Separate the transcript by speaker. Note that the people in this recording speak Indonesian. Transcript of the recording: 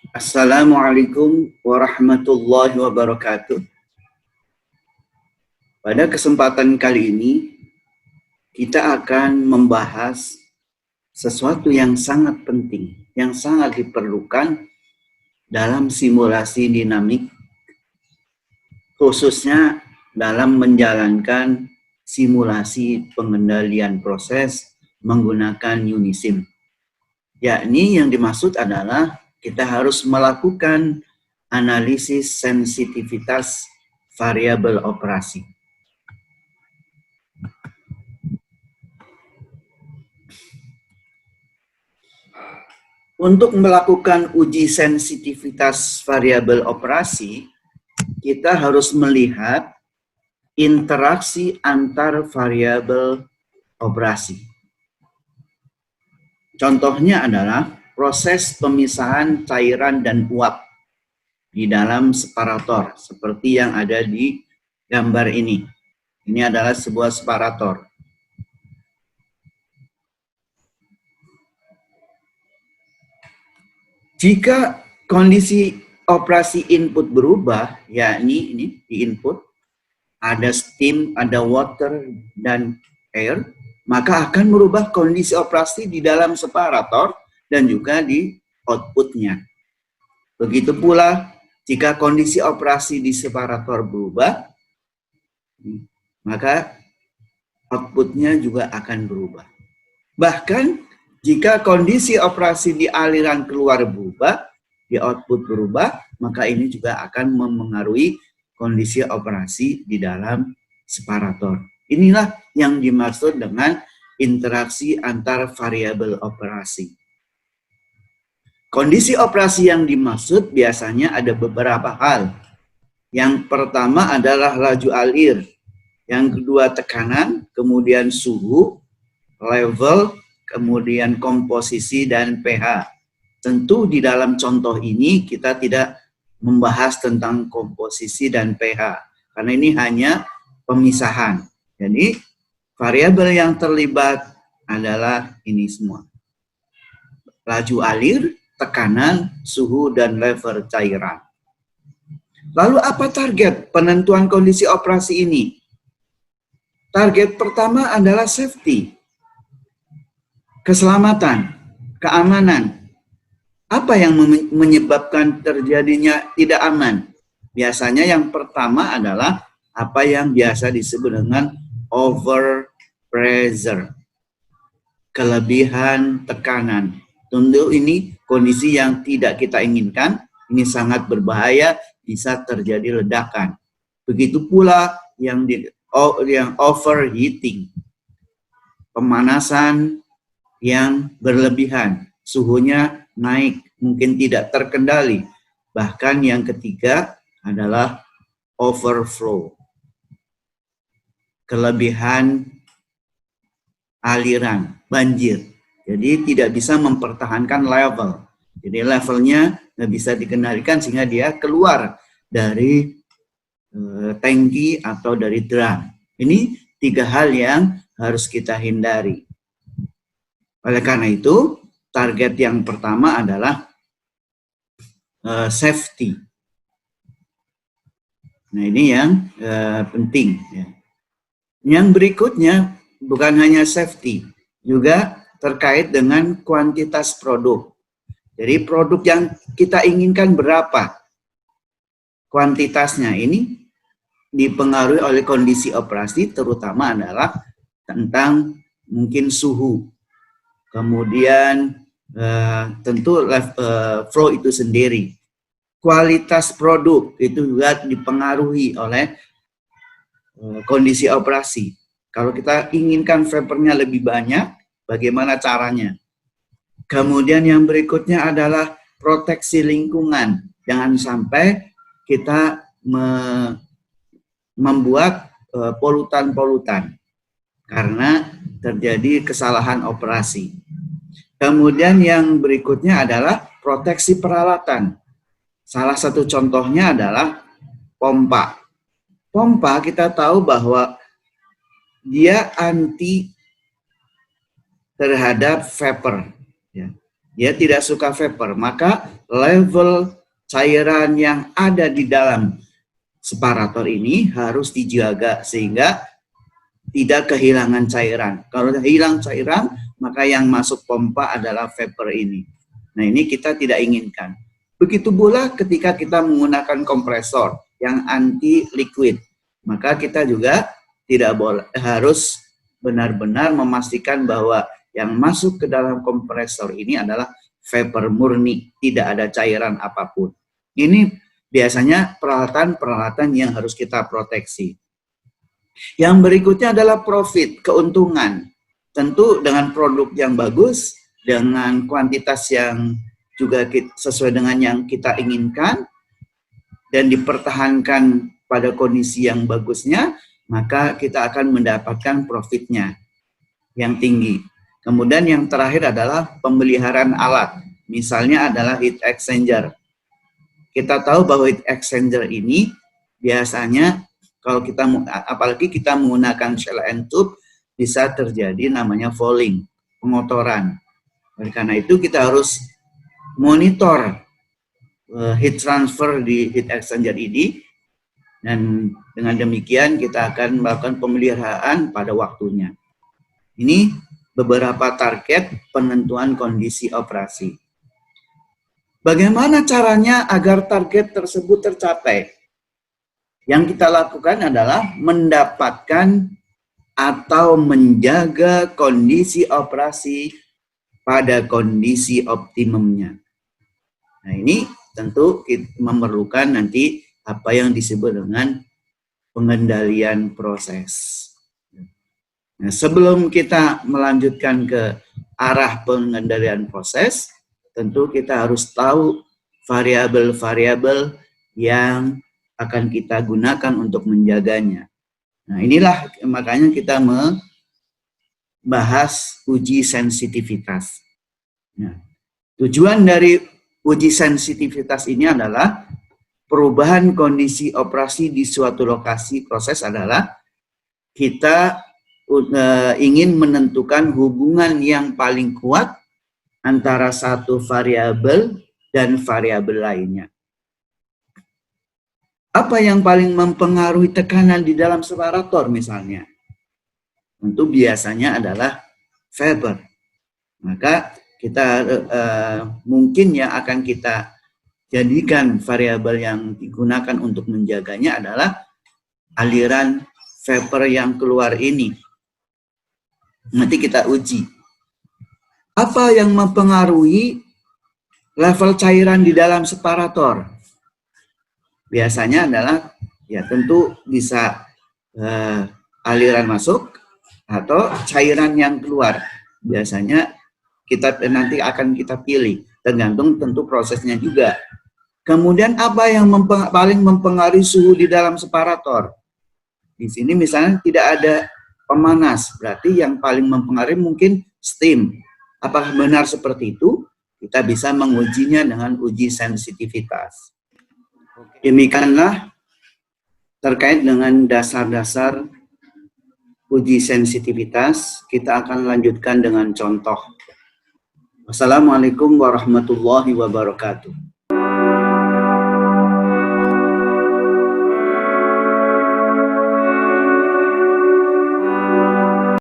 Speaker 1: Assalamualaikum warahmatullahi wabarakatuh. Pada kesempatan kali ini, kita akan membahas sesuatu yang sangat penting, yang sangat diperlukan dalam simulasi dinamik, khususnya dalam menjalankan simulasi pengendalian proses menggunakan Unisim. Yakni yang dimaksud adalah kita harus melakukan analisis sensitivitas variabel operasi. Untuk melakukan uji sensitivitas variabel operasi, kita harus melihat interaksi antar variabel operasi. Contohnya adalah proses pemisahan cairan dan uap di dalam separator, seperti yang ada di gambar ini. Ini adalah sebuah separator. Jika kondisi operasi input berubah, yakni ini di input, ada steam, ada water, dan air, maka akan merubah kondisi operasi di dalam separator dan juga di outputnya. Begitu pula jika kondisi operasi di separator berubah, maka outputnya juga akan berubah. Bahkan jika kondisi operasi di aliran keluar berubah, di output berubah, maka ini juga akan memengaruhi kondisi operasi di dalam separator. Inilah yang dimaksud dengan interaksi antar variabel operasi. Kondisi operasi yang dimaksud biasanya ada beberapa hal. Yang pertama adalah laju alir, yang kedua tekanan, kemudian suhu, level, kemudian komposisi dan pH. Tentu di dalam contoh ini kita tidak membahas tentang komposisi dan pH, karena ini hanya pemisahan. Jadi variabel yang terlibat adalah ini semua. Laju alir, tekanan, suhu, dan level cairan. Lalu apa target penentuan kondisi operasi ini? Target pertama adalah safety. Keselamatan, keamanan. Apa yang menyebabkan terjadinya tidak aman? Biasanya yang pertama adalah apa yang biasa disebut dengan over pressure. Kelebihan tekanan. Tentu ini kondisi yang tidak kita inginkan. Ini sangat berbahaya, bisa terjadi ledakan. Begitu pula yang overheating. Pemanasan yang berlebihan, suhunya naik, mungkin tidak terkendali. Bahkan yang ketiga adalah overflow, kelebihan aliran, banjir. Jadi tidak bisa mempertahankan level. Jadi levelnya nggak bisa dikendalikan sehingga dia keluar dari tangki atau dari drum. Ini tiga hal yang harus kita hindari. Oleh karena itu, target yang pertama adalah safety. Nah, ini yang penting. Ya. Yang berikutnya bukan hanya safety, juga terkait dengan kuantitas produk. Jadi produk yang kita inginkan berapa kuantitasnya, ini dipengaruhi oleh kondisi operasi, terutama adalah tentang mungkin suhu. Kemudian tentu flow itu sendiri. Kualitas produk itu juga dipengaruhi oleh kondisi operasi. Kalau kita inginkan vapornya lebih banyak, bagaimana caranya? Kemudian yang berikutnya adalah proteksi lingkungan. Jangan sampai kita membuat polutan-polutan karena terjadi kesalahan operasi. Kemudian yang berikutnya adalah proteksi peralatan. Salah satu contohnya adalah pompa. Pompa kita tahu bahwa dia anti terhadap vapor. Ya. dia tidak suka vapor, maka level cairan yang ada di dalam separator ini harus dijaga sehingga tidak kehilangan cairan. Kalau hilang cairan, maka yang masuk pompa adalah vapor ini. Nah, ini kita tidak inginkan. Begitu pula ketika kita menggunakan kompresor yang anti liquid, maka kita juga tidak boleh, harus benar-benar memastikan bahwa yang masuk ke dalam kompresor ini adalah vapor murni, tidak ada cairan apapun. Ini biasanya peralatan-peralatan yang harus kita proteksi. Yang berikutnya adalah profit, keuntungan. Tentu dengan produk yang bagus, dengan kuantitas yang juga sesuai dengan yang kita inginkan, dan dipertahankan pada kondisi yang bagusnya, maka kita akan mendapatkan profitnya yang tinggi. Kemudian yang terakhir adalah pemeliharaan alat. Misalnya adalah heat exchanger. Kita tahu bahwa heat exchanger ini biasanya kalau kita, apalagi kita menggunakan shell and tube, bisa terjadi namanya fouling, pengotoran. Oleh karena itu kita harus monitor heat transfer di heat exchanger ini, dan dengan demikian kita akan melakukan pemeliharaan pada waktunya. Ini beberapa target penentuan kondisi operasi. Bagaimana caranya agar target tersebut tercapai? Yang kita lakukan adalah mendapatkan atau menjaga kondisi operasi pada kondisi optimumnya. Nah, ini tentu memerlukan nanti apa yang disebut dengan pengendalian proses. Nah, sebelum kita melanjutkan ke arah pengendalian proses, tentu kita harus tahu variabel-variabel yang akan kita gunakan untuk menjaganya. Nah, inilah makanya kita membahas uji sensitivitas. Nah, tujuan dari uji sensitivitas ini adalah perubahan kondisi operasi di suatu lokasi proses adalah kita ingin menentukan hubungan yang paling kuat antara satu variabel dan variabel lainnya. Apa yang paling mempengaruhi tekanan di dalam separator misalnya? Tentu biasanya adalah vapor. Maka kita mungkin yang akan kita jadikan variabel yang digunakan untuk menjaganya adalah aliran vapor yang keluar ini. Nanti kita uji. Apa yang mempengaruhi level cairan di dalam separator? Biasanya adalah ya tentu bisa aliran masuk atau cairan yang keluar. Biasanya kita nanti akan kita pilih, tergantung tentu prosesnya juga. Kemudian apa yang paling mempengaruhi suhu di dalam separator? Di sini misalnya tidak ada pemanas, berarti yang paling mempengaruhi mungkin steam. Apakah benar seperti itu? Kita bisa mengujinya dengan uji sensitivitas. Demikianlah terkait dengan dasar-dasar uji sensitivitas. Kita akan lanjutkan dengan contoh. Wassalamualaikum warahmatullahi wabarakatuh.